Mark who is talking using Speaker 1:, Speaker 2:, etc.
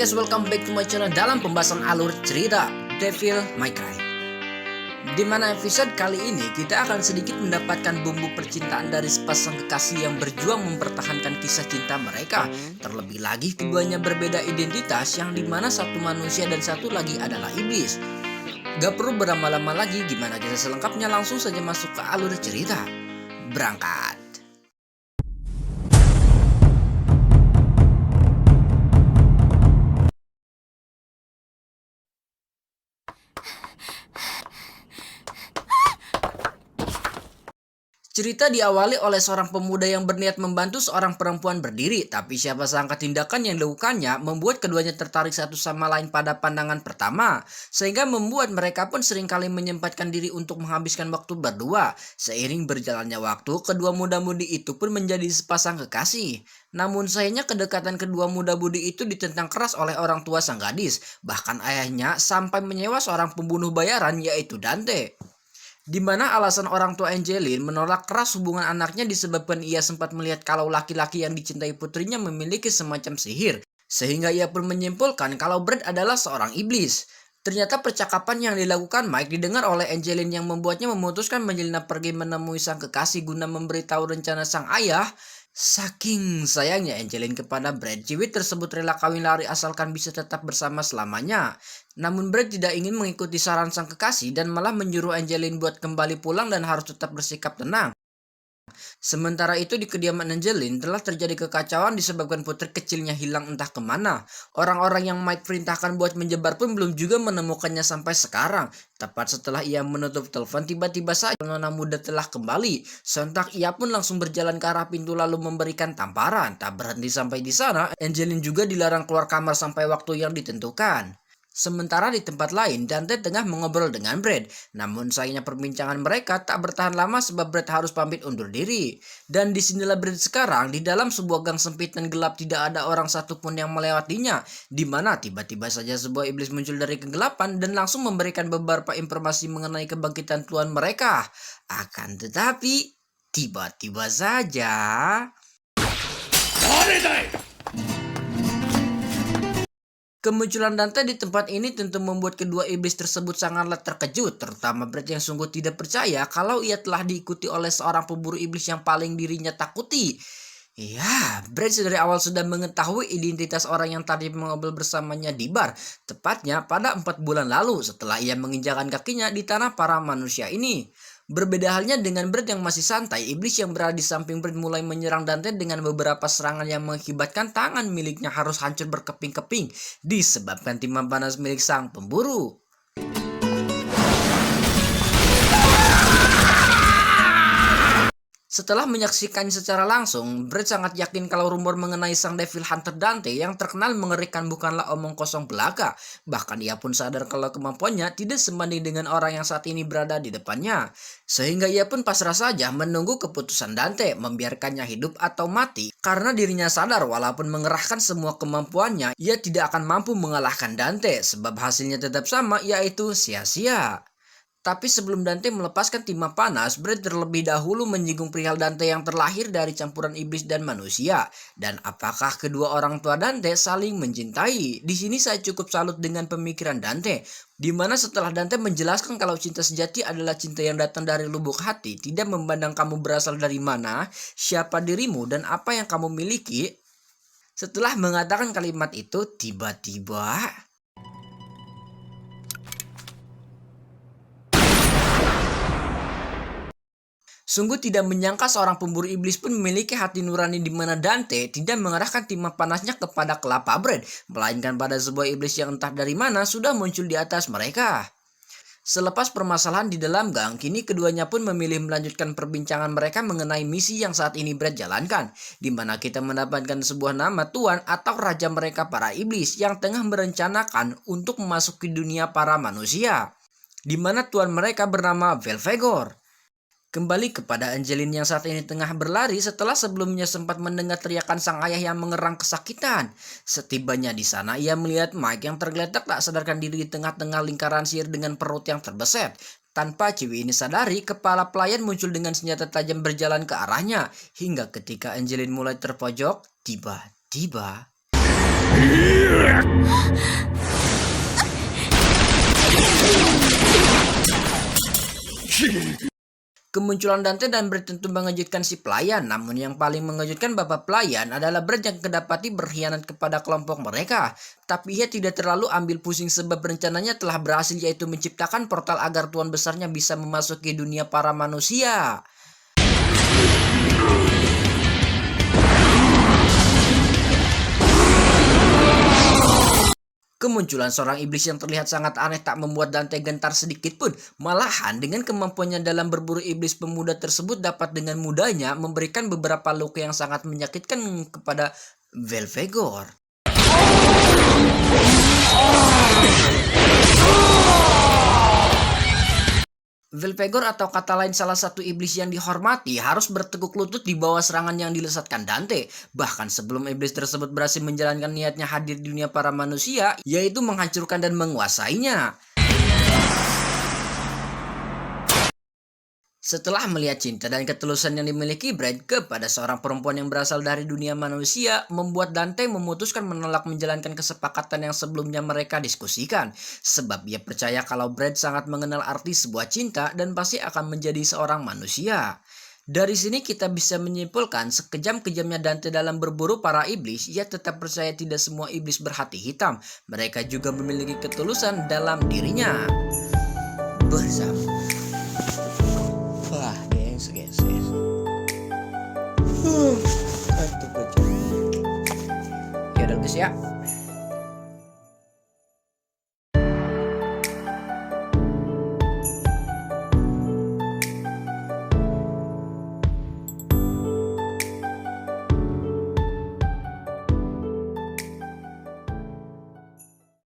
Speaker 1: guys, welcome back to my channel dalam pembahasan alur cerita Devil May Cry. Di mana episode kali ini kita akan sedikit mendapatkan bumbu percintaan dari sepasang kekasih yang berjuang mempertahankan kisah cinta mereka. Terlebih lagi keduanya berbeda identitas, yang dimana satu manusia dan satu lagi adalah iblis. Gak perlu berlama-lama lagi, gimana kisah selengkapnya, langsung saja masuk ke alur cerita. Berangkat. Cerita diawali oleh seorang pemuda yang berniat membantu seorang perempuan berdiri, tapi siapa sangka tindakan yang dilakukannya membuat keduanya tertarik satu sama lain pada pandangan pertama, sehingga membuat mereka pun seringkali menyempatkan diri untuk menghabiskan waktu berdua. Seiring berjalannya waktu, kedua muda-mudi itu pun menjadi sepasang kekasih. Namun sayangnya kedekatan kedua muda-mudi itu ditentang keras oleh orang tua sang gadis, bahkan ayahnya sampai menyewa seorang pembunuh bayaran, yaitu Dante. Di mana alasan orang tua Angeline menolak keras hubungan anaknya disebabkan ia sempat melihat kalau laki-laki yang dicintai putrinya memiliki semacam sihir, sehingga ia pun menyimpulkan kalau Brad adalah seorang iblis. Ternyata percakapan yang dilakukan Mike didengar oleh Angeline, yang membuatnya memutuskan menyelinap pergi menemui sang kekasih guna memberitahu rencana sang ayah. Saking sayangnya Angeline kepada Brad, cewek tersebut rela kawin lari asalkan bisa tetap bersama selamanya. Namun Brad tidak ingin mengikuti saran sang kekasih dan malah menyuruh Angeline buat kembali pulang dan harus tetap bersikap tenang. Sementara itu di kediaman Angeline telah terjadi kekacauan disebabkan putri kecilnya hilang entah kemana. Orang-orang yang Mike perintahkan buat menjebar pun belum juga menemukannya sampai sekarang. Tepat setelah ia menutup telepon, tiba-tiba saja nona muda telah kembali. Sontak ia pun langsung berjalan ke arah pintu lalu memberikan tamparan. Tak berhenti sampai di sana, Angeline juga dilarang keluar kamar sampai waktu yang ditentukan. Sementara di tempat lain, Dante tengah mengobrol dengan Brad. Namun sayangnya perbincangan mereka tak bertahan lama sebab Brad harus pamit undur diri. Dan disinilah Brad sekarang, di dalam sebuah gang sempit dan gelap, tidak ada orang satupun yang melewatinya. Di mana tiba-tiba saja sebuah iblis muncul dari kegelapan dan langsung memberikan beberapa informasi mengenai kebangkitan Tuhan mereka. Akan tetapi, tiba-tiba saja... Kemunculan Dante di tempat ini tentu membuat kedua iblis tersebut sangatlah terkejut, terutama Brad yang sungguh tidak percaya kalau ia telah diikuti oleh seorang pemburu iblis yang paling dirinya takuti. Ya, Brad dari awal sudah mengetahui identitas orang yang tadi mengobrol bersamanya di bar, tepatnya pada 4 bulan lalu setelah ia menginjakan kakinya di tanah para manusia ini. Berbeda halnya dengan Brad yang masih santai, iblis yang berada di samping Brad mulai menyerang Dante dengan beberapa serangan yang mengakibatkan tangan miliknya harus hancur berkeping-keping disebabkan timah panas milik sang pemburu. Setelah menyaksikannya secara langsung, Brad sangat yakin kalau rumor mengenai sang Devil Hunter Dante yang terkenal mengerikan bukanlah omong kosong belaka. Bahkan ia pun sadar kalau kemampuannya tidak sebanding dengan orang yang saat ini berada di depannya. Sehingga ia pun pasrah saja menunggu keputusan Dante, membiarkannya hidup atau mati. Karena dirinya sadar walaupun mengerahkan semua kemampuannya, ia tidak akan mampu mengalahkan Dante, sebab hasilnya tetap sama, yaitu sia-sia. Tapi sebelum Dante melepaskan timah panas, Brad terlebih dahulu menyinggung perihal Dante yang terlahir dari campuran iblis dan manusia. Dan apakah kedua orang tua Dante saling mencintai? Di sini saya cukup salut dengan pemikiran Dante, di mana setelah Dante menjelaskan kalau cinta sejati adalah cinta yang datang dari lubuk hati, tidak memandang kamu berasal dari mana, siapa dirimu, dan apa yang kamu miliki. Setelah mengatakan kalimat itu, tiba-tiba... Sungguh tidak menyangka seorang pemburu iblis pun memiliki hati nurani, di mana Dante tidak mengarahkan timah panasnya kepada kelapa Brad, melainkan pada sebuah iblis yang entah dari mana sudah muncul di atas mereka. Selepas permasalahan di dalam gang, kini keduanya pun memilih melanjutkan perbincangan mereka mengenai misi yang saat ini Brad jalankan, di mana kita mendapatkan sebuah nama Tuan atau Raja mereka para iblis yang tengah merencanakan untuk memasuki dunia para manusia, di mana Tuan mereka bernama Belphegor. Kembali kepada Angeline yang saat ini tengah berlari setelah sebelumnya sempat mendengar teriakan sang ayah yang mengerang kesakitan. Setibanya di sana, ia melihat Mike yang tergeletak tak sadarkan diri di tengah-tengah lingkaran sihir dengan perut yang terbeset. Tanpa cewek ini sadari, kepala pelayan muncul dengan senjata tajam berjalan ke arahnya. Hingga ketika Angeline mulai terpojok, tiba-tiba... Kemunculan Dante dan Brad tentu mengejutkan si pelayan, namun yang paling mengejutkan bapak pelayan adalah Brad yang kedapati berkhianat kepada kelompok mereka. Tapi ia tidak terlalu ambil pusing sebab rencananya telah berhasil, yaitu menciptakan portal agar tuan besarnya bisa memasuki dunia para manusia. Kemunculan seorang iblis yang terlihat sangat aneh tak membuat Dante gentar sedikit pun. Malahan dengan kemampuannya dalam berburu iblis, pemuda tersebut dapat dengan mudahnya memberikan beberapa luka yang sangat menyakitkan kepada Belphegor. Belphegor atau kata lain salah satu iblis yang dihormati harus bertekuk lutut di bawah serangan yang dilesatkan Dante. Bahkan sebelum iblis tersebut berhasil menjalankan niatnya hadir di dunia para manusia, yaitu menghancurkan dan menguasainya. Setelah melihat cinta dan ketulusan yang dimiliki Brad kepada seorang perempuan yang berasal dari dunia manusia, membuat Dante memutuskan menolak menjalankan kesepakatan yang sebelumnya mereka diskusikan. Sebab ia percaya kalau Brad sangat mengenal arti sebuah cinta dan pasti akan menjadi seorang manusia. Dari sini kita bisa menyimpulkan sekejam-kejamnya Dante dalam berburu para iblis, ia tetap percaya tidak semua iblis berhati hitam. Mereka juga memiliki ketulusan dalam dirinya. Bersama. Wah, gengs. Kantuk aja. Ya udah guys ya.